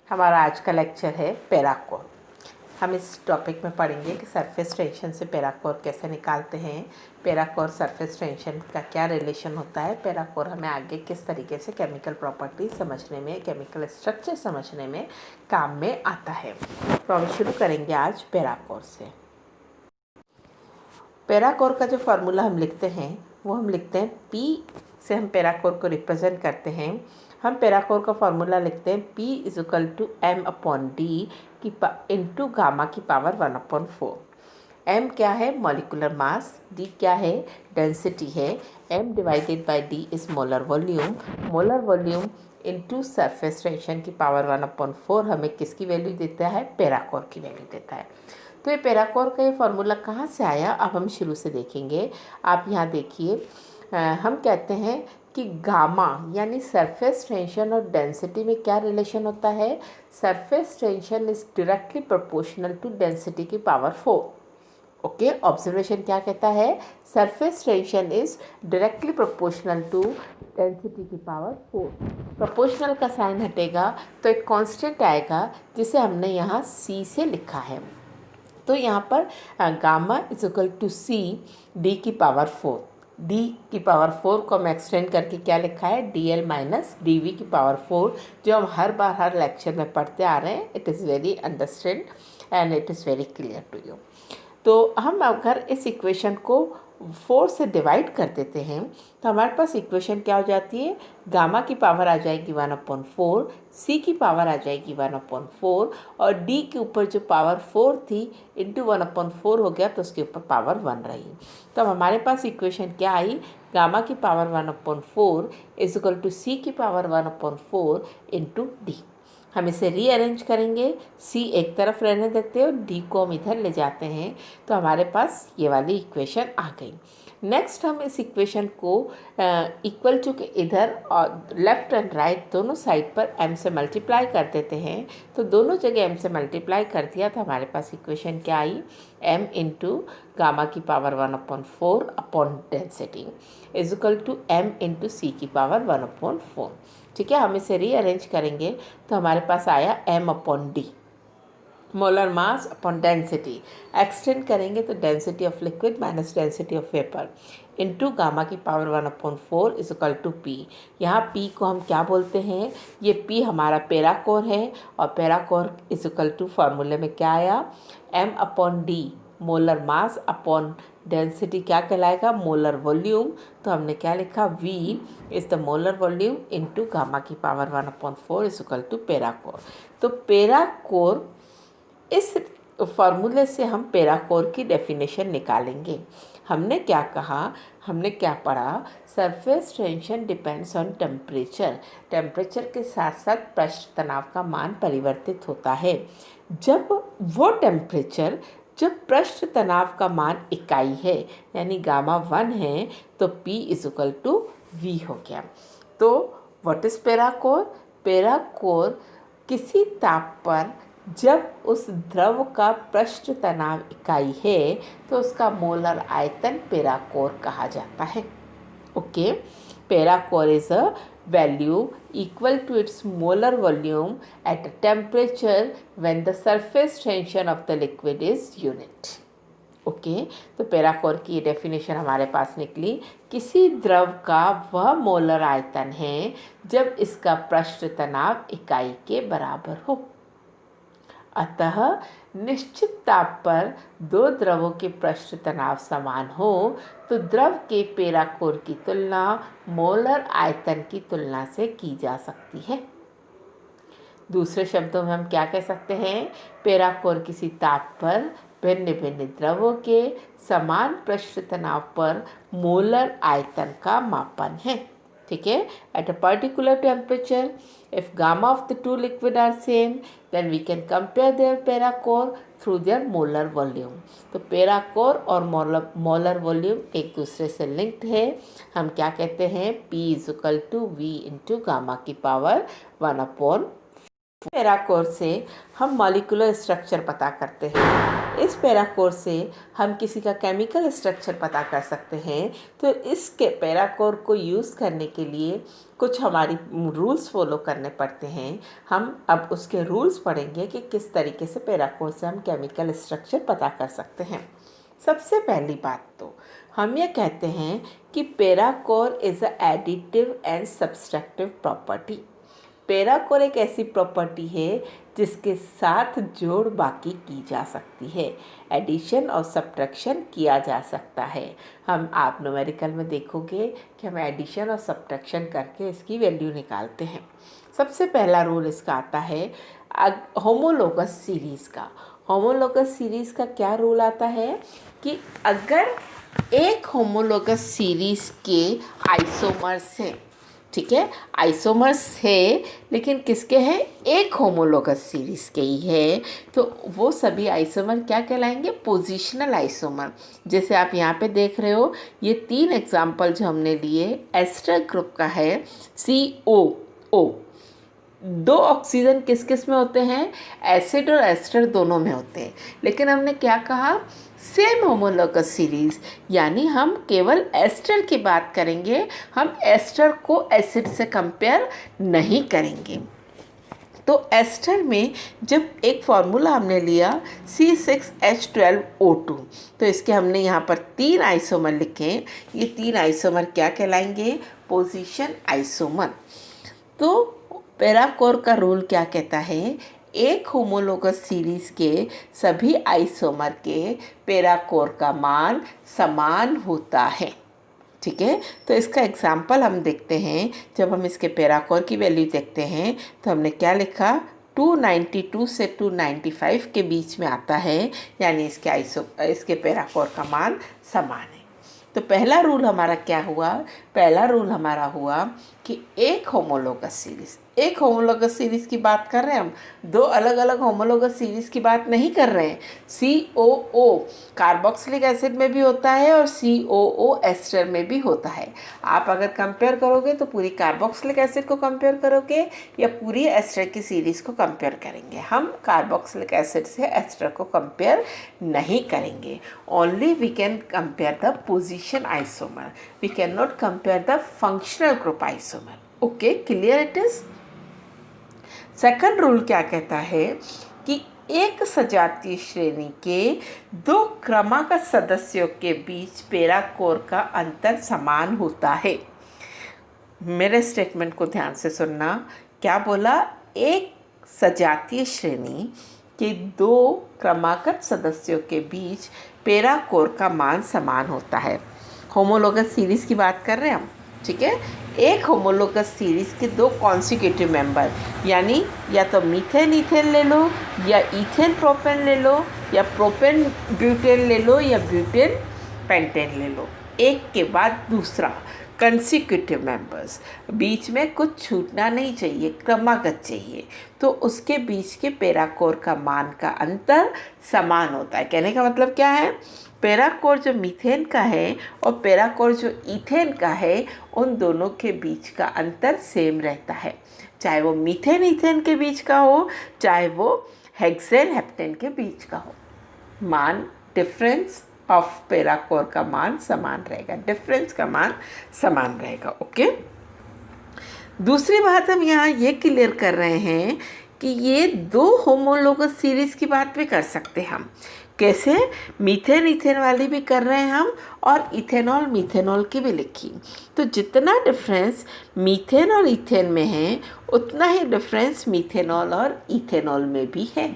हमारा आज का लेक्चर है पैराकोर। हम इस टॉपिक में पढ़ेंगे कि सरफेस टेंशन से पैराकोर कैसे निकालते हैं, पैराकोर सरफेस टेंशन का क्या रिलेशन होता है, पैराकोर हमें आगे किस तरीके से केमिकल प्रॉपर्टी समझने में, केमिकल स्ट्रक्चर समझने में काम में आता है। तो हम शुरू करेंगे आज पैराकोर से। पैराकोर का जो फार्मूला हम लिखते हैं वो हम लिखते हैं P से हम पैराकोर को रिप्रेजेंट करते हैं। हम पैराकोर का फार्मूला लिखते हैं P = m/d की इंटू गामा की पावर 1/4। m क्या है? Molecular mass. d क्या है? डेंसिटी है। m/d is molar volume. Molar volume into surface tension की पावर 1/4 हमें किसकी वैल्यू देता है? पैराकोर की वैल्यू देता है। तो ये पैराकोर का ये फार्मूला कहाँ से आया, अब हम शुरू से देखेंगे। आप यहाँ देखिए, हम कहते हैं कि गामा यानी सरफेस टेंशन और डेंसिटी में क्या रिलेशन होता है? Surface tension is directly proportional to density की पावर 4। ओके, ऑब्जर्वेशन क्या कहता है? Surface tension is directly proportional to density की पावर 4। प्रोपोर्शनल का साइन हटेगा तो एक कांस्टेंट आएगा जिसे हमने यहाँ c से लिखा है। तो यहाँ पर गामा = c d की पावर 4। d की पावर 4 को हम एक्सटेंड करके क्या लिखा है? dl - dv की पावर 4, जो हम हर बार हर लेक्चर में पढ़ते आ रहे हैं। It is very understand and it is very clear to you. तो हम अगर इस इक्वेशन को 4 से डिवाइड कर देते हैं तो हमारे पास इक्वेशन क्या हो जाती है? गामा की पावर आ जाएगी 1/4, c की पावर आ जाएगी 1/4 और d के ऊपर जो पावर 4 थी इंटू 1/4 हो गया तो उसके ऊपर पावर 1 रही। तो हमारे पास इक्वेशन क्या आई? गामा की पावर 1/4 = c की पावर 1/4 इंटू डी। हम इसे रीअरेंज करेंगे, c एक तरफ रहने देते हैं और d को हम इधर ले जाते हैं तो हमारे पास ये वाली इक्वेशन आ गई। नेक्स्ट हम इस इक्वेशन को इक्वल टू के इधर और लेफ़्ट एंड राइट दोनों साइड पर m से मल्टीप्लाई कर देते हैं। तो दोनों जगह m से मल्टीप्लाई कर दिया तो हमारे पास इक्वेशन क्या आई? m इंटू गामा की power 1/4 upon density = m into c की पावर 1/4। ठीक है, हम इसे रीअरेंज करेंगे तो हमारे पास आया m/d, molar mass upon density. Extend करेंगे तो density of liquid minus density of vapour into gamma की पावर 1/4 = p। यहाँ p को हम क्या बोलते हैं? ये p हमारा पैराकोर है और पैराकोर = फार्मूले में क्या आया? m/d molar mass upon density क्या कहलाएगा? Molar volume. तो हमने क्या लिखा? v is the molar volume into gamma की पावर 1/4 = पैराकोर। तो पैराकोर, इस फार्मूले से हम पैराकोर की डेफिनेशन निकालेंगे। हमने क्या कहा? हमने क्या पढ़ा? Surface tension depends on temperature. Temperature के साथ साथ पृष्ठ तनाव का मान परिवर्तित होता है। जब वो टेम्परेचर, जब पृष्ठ तनाव का मान इकाई है यानी गामा 1 है तो P = V हो गया। तो व्हाट इज़ पैराकोर? पैराकोर किसी ताप पर जब उस द्रव का पृष्ठ तनाव इकाई है तो उसका मोलर आयतन पैराकोर कहा जाता है। Okay, parachor is a value equal to its molar volume at a temperature when the surface tension of the liquid is unit. Okay, तो पैराकोर की डेफिनेशन हमारे पास निकली, किसी द्रव का वह मोलर आयतन है जब इसका पृष्ठ तनाव इकाई के बराबर हो। अतः निश्चित ताप पर दो द्रवों के पृष्ठ तनाव समान हो तो द्रव के पैराकोर की तुलना मोलर आयतन की तुलना से की जा सकती है। दूसरे शब्दों में हम क्या कह सकते हैं? पैराकोर किसी ताप पर भिन्न भिन्न द्रवों के समान पृष्ठ तनाव पर मोलर आयतन का मापन है। ठीक है, at a particular temperature if gamma of the two liquid are same then we can compare their पैराकोर through their molar volume। तो पैराकोर और मोलर वॉल्यूम एक दूसरे से लिंक्ड है। हम क्या कहते हैं? P = V इंटू गामा की पावर 1/4। पैराकोर से हम मॉलिक्यूलर स्ट्रक्चर पता करते हैं। इस पैराकोर से हम किसी का केमिकल स्ट्रक्चर पता कर सकते हैं। तो इसके पैराकोर को यूज़ करने के लिए कुछ हमारी रूल्स फॉलो करने पड़ते हैं। हम अब उसके रूल्स पढ़ेंगे कि किस तरीके से पैराकोर से हम केमिकल स्ट्रक्चर पता कर सकते हैं। सबसे पहली बात तो हम ये कहते हैं कि parachor is a additive and subtractive property. Parachor एक ऐसी प्रॉपर्टी है जिसके साथ जोड़ बाकी की जा सकती है, एडिशन और सब्ट्रैक्शन किया जा सकता है। आप न्यूमेरिकल में देखोगे कि हम एडिशन और सब्ट्रैक्शन करके इसकी वैल्यू निकालते हैं। सबसे पहला रूल इसका आता है होमोलोगस सीरीज़ का। होमोलोगस सीरीज़ का क्या रूल आता है कि अगर एक होमोलोगस सीरीज़ के आइसोमर्स हैं, ठीक है, आइसोमर्स है लेकिन किसके हैं, एक होमोलोगस सीरीज़ के ही है, तो वो सभी आइसोमर क्या कहलाएंगे, पोजिशनल आइसोमर। जैसे आप यहाँ पे देख रहे हो, ये 3 एग्जाम्पल जो हमने लिए एस्टर ग्रुप का है COO। 2 ऑक्सीजन किस किस में होते हैं, एसिड और एस्टर दोनों में होते हैं। लेकिन हमने क्या कहा, सेम होमोलोगस सीरीज़, यानी हम केवल एस्टर की बात करेंगे, हम एस्टर को एसिड से कंपेयर नहीं करेंगे। तो एस्टर में जब एक फार्मूला हमने लिया C6H12O2, तो इसके हमने यहाँ पर 3 आइसोमर लिखे। ये 3 आइसोमर क्या कहलाएंगे, पोजीशन आइसोमर। तो पैराकोर का रूल क्या कहता है, एक होमोलोगस सीरीज़ के सभी आइसोमर के पैराकोर का मान समान होता है, ठीक है। तो इसका एग्जाम्पल हम देखते हैं। जब हम इसके पैराकोर की वैल्यू देखते हैं तो हमने क्या लिखा, 292 से 295 के बीच में आता है, यानी इसके पैराकोर का मान समान है। तो पहला रूल हमारा क्या हुआ, पहला रूल हमारा हुआ कि एक होमोलोगस सीरीज़ की बात कर रहे हैं हम, 2 अलग अलग होमोलोगस सीरीज़ की बात नहीं कर रहे हैं। COO कार्बोक्सिलिक एसिड में भी होता है और COO एस्टर में भी होता है। आप अगर कंपेयर करोगे तो पूरी कार्बोक्सिलिक एसिड को कंपेयर करोगे या पूरी एस्टर की सीरीज़ को कंपेयर करेंगे। हम कार्बोक्सिलिक एसिड से एस्टर को कंपेयर नहीं करेंगे। Only we can compare the position isomer, we can not compare the functional group isomer. Okay, clear it is. Second rule क्या कहता है कि एक सजातीय श्रेणी के 2 क्रमागत सदस्यों के बीच पैराकोर का अंतर समान होता है। मेरे स्टेटमेंट को ध्यान से सुनना, क्या बोला, एक सजातीय श्रेणी के 2 क्रमागत सदस्यों के बीच पैराकोर का मान समान होता है। होमोलोगस सीरीज़ की बात कर रहे हैं हम, ठीक है। एक होमोलोगस सीरीज़ के 2 कॉन्सिक्यूटिव मेंबर, यानी या तो मीथेन ईथेन ले लो या ईथेन प्रोपेन ले लो या प्रोपेन ब्यूटेन ले लो या ब्यूटेन पेंटेन ले लो, एक के बाद दूसरा कंसिक्यूटिव मेंबर्स, बीच में कुछ छूटना नहीं चाहिए, क्रमागत चाहिए, तो उसके बीच के पैराकोर का मान का अंतर समान होता है। कहने का मतलब क्या है, पैराकोर जो मीथेन का है और पैराकोर जो ईथेन का है, उन दोनों के बीच का अंतर सेम रहता है, चाहे वो मीथेन ईथेन के बीच का हो, चाहे वो हेक्सेन हेप्टेन के बीच का हो, मान डिफरेंस ऑफ पैराकोर का मान समान रहेगा, डिफरेंस का मान समान रहेगा। ओके, दूसरी बात हम यहाँ ये क्लियर कर रहे हैं कि ये 2 होमोलोगस सीरीज़ की बात भी कर सकते हैं हम। कैसे, मीथेन ईथेन वाली भी कर रहे हैं हम और इथेनॉल मीथेनॉल की भी लिखी। तो जितना डिफरेंस मीथेन और ईथेन में है उतना ही डिफरेंस मीथेनॉल और इथेनॉल में भी है।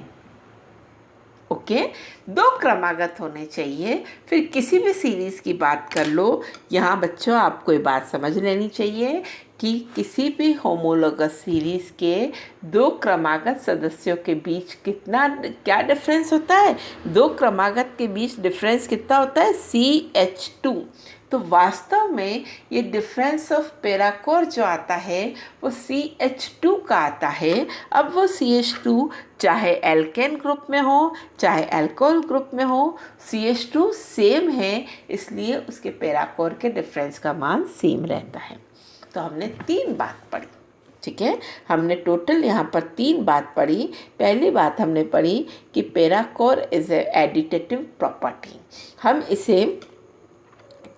ओके, 2 क्रमागत होने चाहिए। फिर किसी भी सीरीज़ की बात कर लो, यहाँ बच्चों आपको ये बात समझ लेनी चाहिए कि किसी भी होमोलोगस सीरीज़ के 2 क्रमागत सदस्यों के बीच क्या डिफरेंस होता है, 2 क्रमागत के बीच डिफरेंस कितना होता है, CH2। तो वास्तव में ये डिफरेंस ऑफ पैराकोर जो आता है वो CH2 का आता है। अब वो CH2 चाहे एल्केन ग्रुप में हो चाहे अल्कोहल ग्रुप में हो, CH2 सेम है, इसलिए उसके पैराकोर के डिफरेंस का मान सेम रहता है। तो हमने 3 बात पढ़ी, ठीक है, हमने टोटल यहाँ पर 3 बात पढ़ी। पहली बात हमने पढ़ी कि parachor is a additive property, हम इसे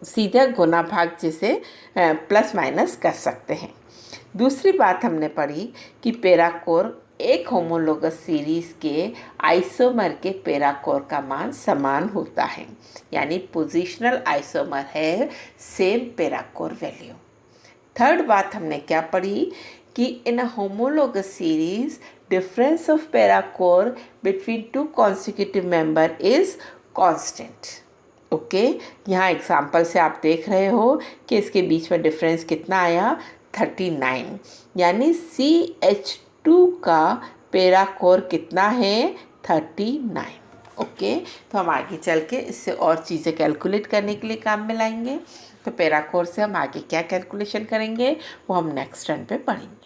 सीधा गुना भाग जैसे प्लस माइनस कर सकते हैं। दूसरी बात हमने पढ़ी कि पैराकोर एक होमोलोगस सीरीज़ के आइसोमर के पैराकोर का मान समान होता है, यानी पोजिशनल आइसोमर है सेम पैराकोर वैल्यू। थर्ड बात हमने क्या पढ़ी कि in a homologous series difference of parachor between two consecutive member is constant. Okay, यहाँ एग्जाम्पल से आप देख रहे हो कि इसके बीच में डिफरेंस कितना आया, 39, यानी CH2 का पैराकोर कितना है, 39। ओके, तो हम आगे चल के इससे और चीज़ें कैलकुलेट करने के लिए काम में लाएंगे। तो पैराकोर से हम आगे क्या कैलकुलेशन करेंगे वो हम नेक्स्ट रन पे पढ़ेंगे।